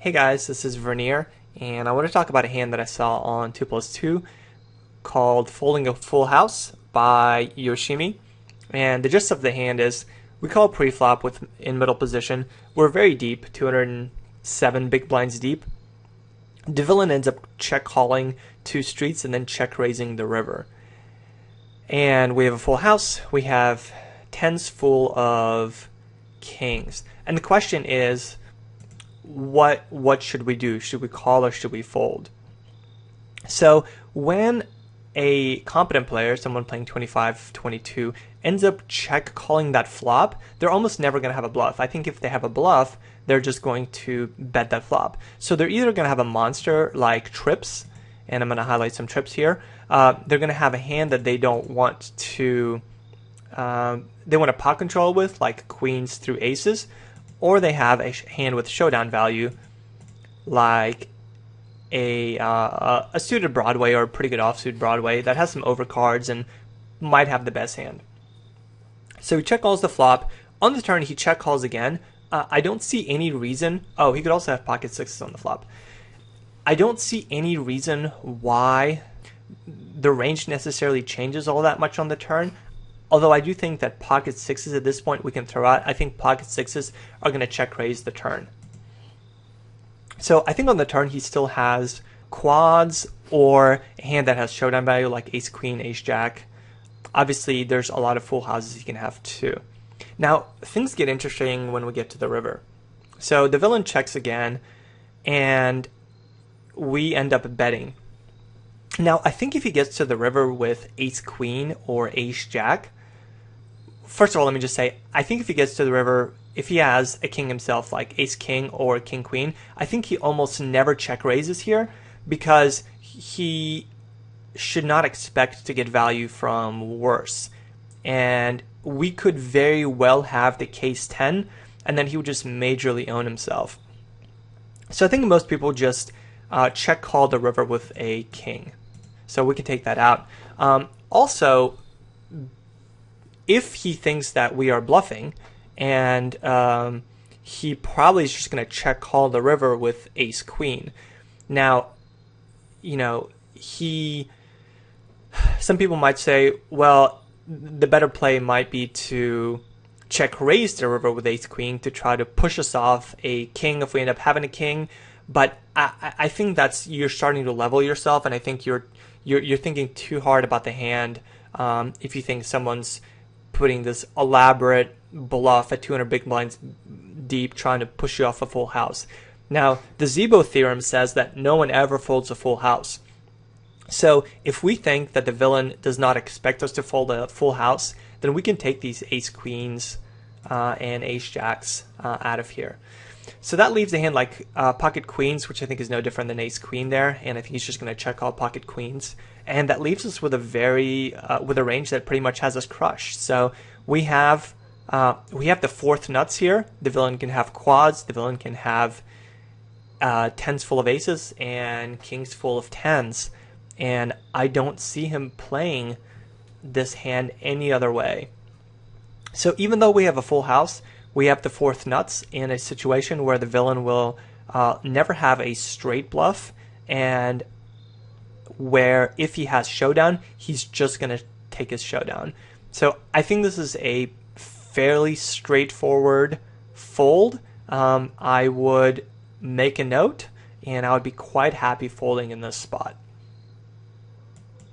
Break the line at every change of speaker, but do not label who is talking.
Hey guys, this is Vernier, and I want to talk about a hand that I saw on 2+2 called Folding a Full House by Yoshimi. And the gist of the hand is we call preflop with in middle position. We're very deep, 207 big blinds deep. The villain ends up check calling two streets and then check raising the river. And we have a full house. We have tens full of kings. And the question is, what should we do? Should we call or should we fold? So when a competent player, someone playing 25-22, ends up check calling that flop, they're almost never going to have a bluff. I think if they have a bluff, they're just going to bet that flop. So they're either going to have a monster like trips, and I'm going to highlight some trips here. They're going to have a hand that they don't want to, they want to pot control with, like queens through aces, or they have a hand with showdown value, like a suited Broadway or a pretty good offsuit Broadway that has some overcards and might have the best hand. So he check calls the flop. On the turn, he check calls again. I don't see any reason. Oh, he could also have pocket sixes on the flop. I don't see any reason why the range necessarily changes all that much on the turn. Although I do think that pocket sixes at this point we can throw out. I think pocket sixes are going to check raise the turn. So I think on the turn he still has quads or a hand that has showdown value like ace queen, ace jack. Obviously there's a lot of full houses he can have too. Now things get interesting when we get to the river. So the villain checks again and we end up betting. Now I think if he gets to the river with ace queen or ace jack, first of all, let me just say, I think if he gets to the river, if he has a king himself, like ace king or king queen, I think he almost never check raises here because he should not expect to get value from worse. And we could very well have the case 10, and then he would just majorly own himself. So I think most people just check call the river with a king. So we can take that out. Also, if he thinks that we are bluffing, and he probably is just going to check call the river with ace queen. Now, some people might say, well, the better play might be to check raise the river with ace queen to try to push us off a king if we end up having a king. But I think you're starting to level yourself, and I think you're thinking too hard about the hand if you think someone's putting this elaborate bluff at 200 big blinds deep trying to push you off a full house. Now, the Zeebo theorem says that no one ever folds a full house. So if we think that the villain does not expect us to fold a full house, then we can take these ace queens and ace jacks out of here. So that leaves a hand like pocket queens, which I think is no different than ace queen there, and I think he's just going to check all pocket queens, and that leaves us with a range that pretty much has us crushed. So we have the fourth nuts here. The villain can have quads. The villain can have tens full of aces and kings full of tens, and I don't see him playing this hand any other way. So even though we have a full house, we have the fourth nuts in a situation where the villain will never have a straight bluff, and where if he has showdown, he's just going to take his showdown. So I think this is a fairly straightforward fold. I would make a note, and I would be quite happy folding in this spot.